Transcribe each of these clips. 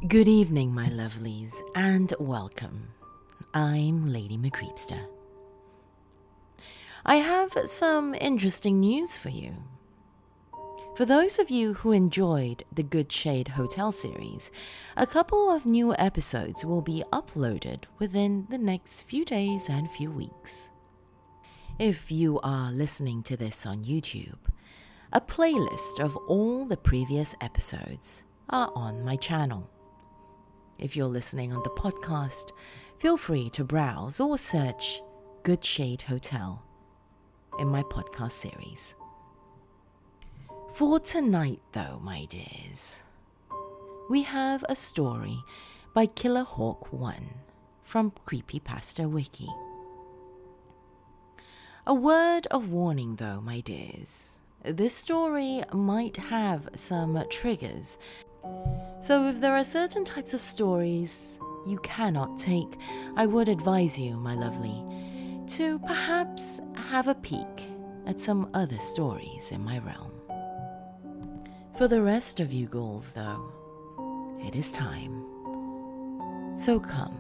Good evening, my lovelies, and welcome. I'm Lady Creepypasta. I have some interesting news for you. For those of you who enjoyed the Good Shade Hotel series, a couple of new episodes will be uploaded within the next few days and few weeks. If you are listening to this on YouTube, a playlist of all the previous episodes are on my channel. If you're listening on the podcast, feel free to browse or search Good Shade Hotel in my podcast series. For tonight, though, my dears, we have a story by KillaHawke1 from Creepypasta Wiki. A word of warning, though, my dears. This story might have some triggers. So if there are certain types of stories you cannot take, I would advise you, my lovely, to perhaps have a peek at some other stories in my realm. For the rest of you ghouls, though, it is time. So come,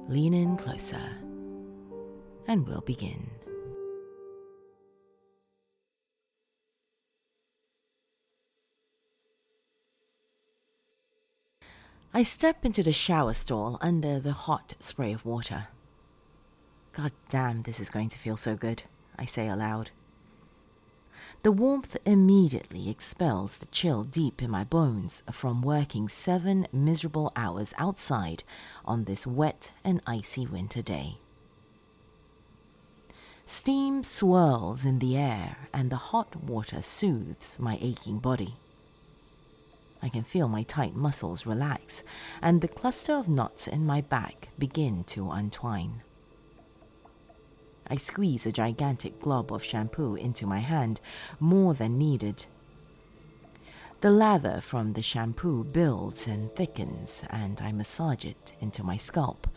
lean in closer, and we'll begin. I step into the shower stall under the hot spray of water. God damn, this is going to feel so good, I say aloud. The warmth immediately expels the chill deep in my bones from working 7 miserable hours outside on this wet and icy winter day. Steam swirls in the air and the hot water soothes my aching body. I can feel my tight muscles relax and the cluster of knots in my back begin to untwine. I squeeze a gigantic glob of shampoo into my hand, more than needed. The lather from the shampoo builds and thickens, and I massage it into my scalp,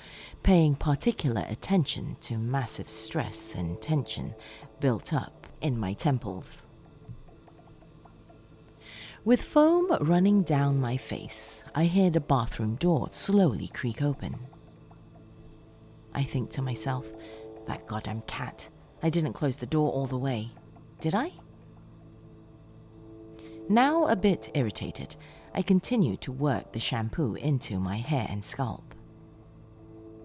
paying particular attention to massive stress and tension built up in my temples. With foam running down my face, I hear the bathroom door slowly creak open. I think to myself, that goddamn cat. I didn't close the door all the way, did I? Now a bit irritated, I continue to work the shampoo into my hair and scalp.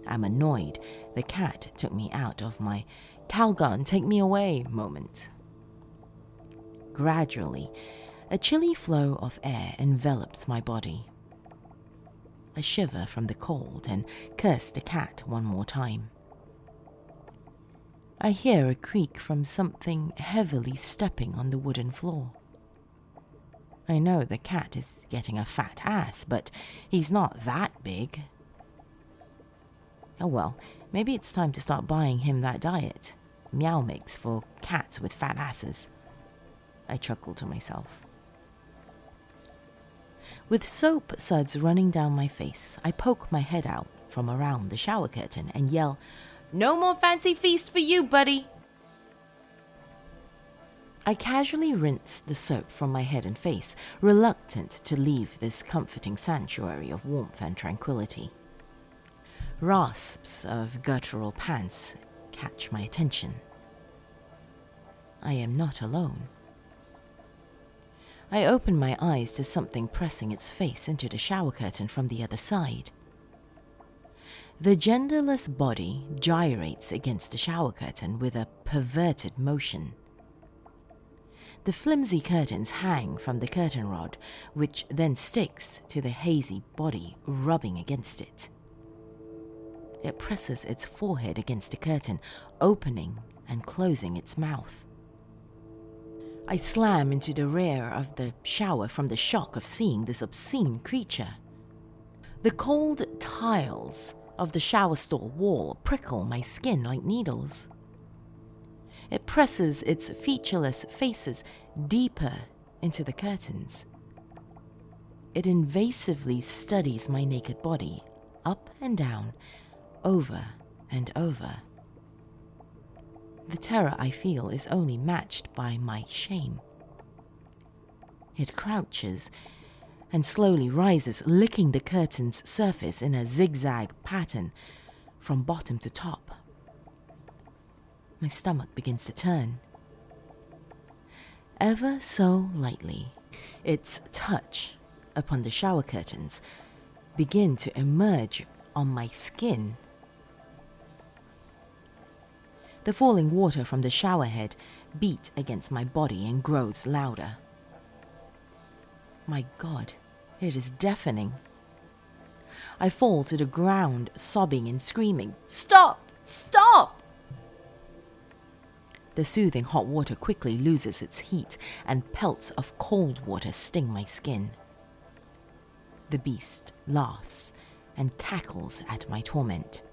I'm annoyed the cat took me out of my Calgon take me away moment. Gradually, a chilly flow of air envelops my body. I shiver from the cold and curse the cat one more time. I hear a creak from something heavily stepping on the wooden floor. I know the cat is getting a fat ass, but he's not that big. Oh well, maybe it's time to start buying him that diet. Meow Mix for cats with fat asses. I chuckle to myself. With soap suds running down my face, I poke my head out from around the shower curtain and yell, "No more fancy feast for you, buddy!" I casually rinse the soap from my head and face, reluctant to leave this comforting sanctuary of warmth and tranquility. Rasps of guttural pants catch my attention. I am not alone. I open my eyes to something pressing its face into the shower curtain from the other side. The genderless body gyrates against the shower curtain with a perverted motion. The flimsy curtains hang from the curtain rod, which then sticks to the hazy body rubbing against it. It presses its forehead against the curtain, opening and closing its mouth. I slam into the rear of the shower from the shock of seeing this obscene creature. The cold tiles of the shower stall wall prickle my skin like needles. It presses its featureless faces deeper into the curtains. It invasively studies my naked body, up and down, over and over. The terror I feel is only matched by my shame. It crouches and slowly rises, licking the curtain's surface in a zigzag pattern from bottom to top. My stomach begins to turn. Ever so lightly, its touch upon the shower curtains begin to emerge on my skin. The falling water from the shower head beat against my body and grows louder. My God, it is deafening. I fall to the ground, sobbing and screaming, "Stop! Stop!" The soothing hot water quickly loses its heat, and pelts of cold water sting my skin. The beast laughs and cackles at my torment.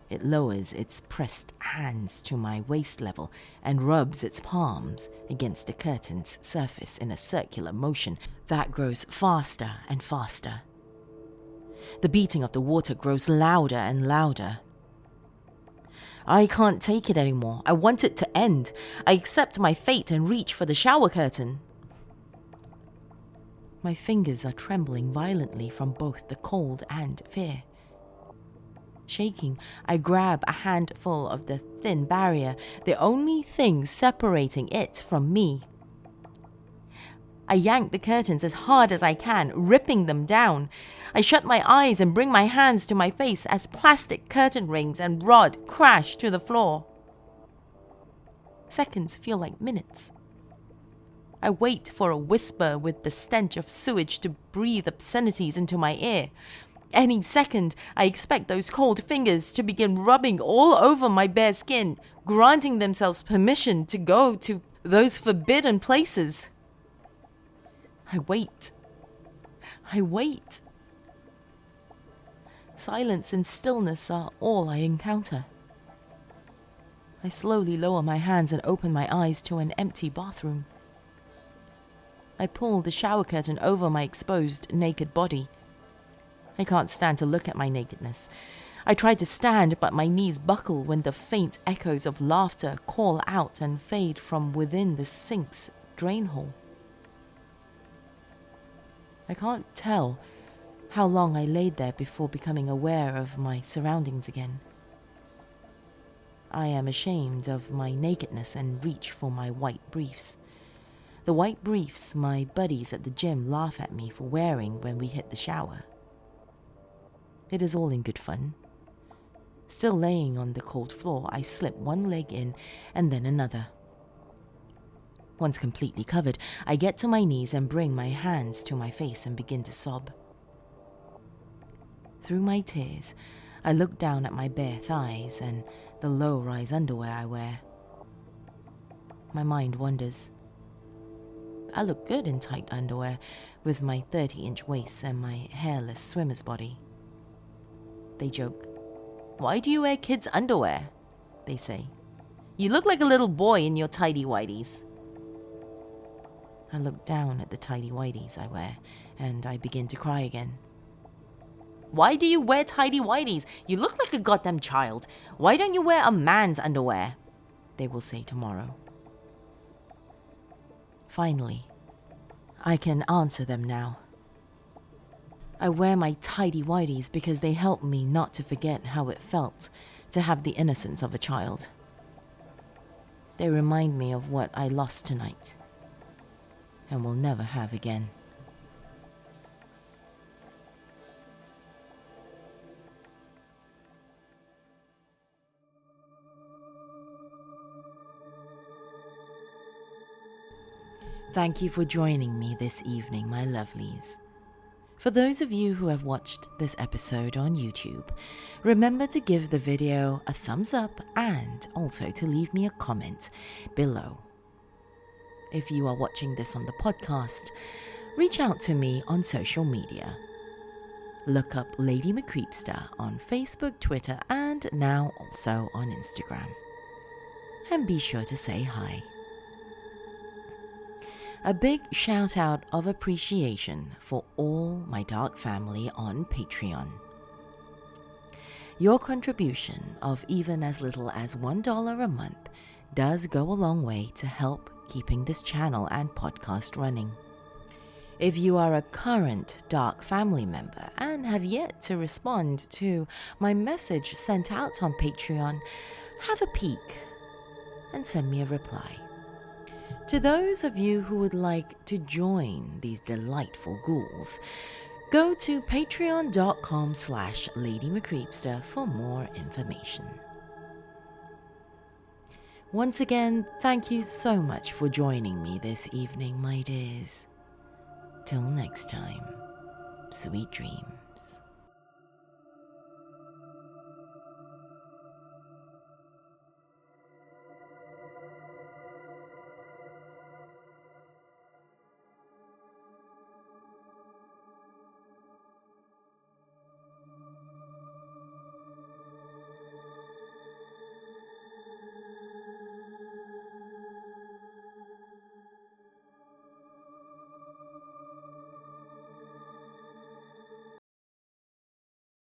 It lowers its pressed hands to my waist level and rubs its palms against the curtain's surface in a circular motion that grows faster and faster. The beating of the water grows louder and louder. I can't take it anymore. I want it to end. I accept my fate and reach for the shower curtain. My fingers are trembling violently from both the cold and fear. Shaking, I grab a handful of the thin barrier, the only thing separating it from me. I yank the curtains as hard as I can, ripping them down. I shut my eyes and bring my hands to my face as plastic curtain rings and rod crash to the floor. Seconds feel like minutes. I wait for a whisper with the stench of sewage to breathe obscenities into my ear. Any second, I expect those cold fingers to begin rubbing all over my bare skin, granting themselves permission to go to those forbidden places. I wait. I wait. Silence and stillness are all I encounter. I slowly lower my hands and open my eyes to an empty bathroom. I pull the shower curtain over my exposed, naked body. I can't stand to look at my nakedness. I try to stand, but my knees buckle when the faint echoes of laughter call out and fade from within the sink's drain hole. I can't tell how long I laid there before becoming aware of my surroundings again. I am ashamed of my nakedness and reach for my white briefs. The white briefs my buddies at the gym laugh at me for wearing when we hit the shower. It is all in good fun. Still laying on the cold floor, I slip one leg in and then another. Once completely covered, I get to my knees and bring my hands to my face and begin to sob. Through my tears, I look down at my bare thighs and the low-rise underwear I wear. My mind wanders. I look good in tight underwear with my 30-inch waist and my hairless swimmer's body. They joke. "Why do you wear kids' underwear?" they say. "You look like a little boy in your tidy whities." I look down at the tidy whities I wear, and I begin to cry again. "Why do you wear tidy whities? You look like a goddamn child. Why don't you wear a man's underwear?" they will say tomorrow. Finally, I can answer them now. I wear my tidy whities because they help me not to forget how it felt to have the innocence of a child. They remind me of what I lost tonight and will never have again. Thank you for joining me this evening, my lovelies. For those of you who have watched this episode on YouTube, remember to give the video a thumbs up and also to leave me a comment below. If you are watching this on the podcast, reach out to me on social media. Look up Lady Creepypasta on Facebook, Twitter, and now also on Instagram. And be sure to say hi. A big shout out of appreciation for all my dark family on Patreon. Your contribution of even as little as $1 a month does go a long way to help keeping this channel and podcast running. If you are a current Dark family member and have yet to respond to my message sent out on Patreon, have a peek and send me a reply. To those of you who would like to join these delightful ghouls, go to patreon.com/LadyMcCreepster for more information. Once again, thank you so much for joining me this evening, my dears. Till next time, sweet dreams.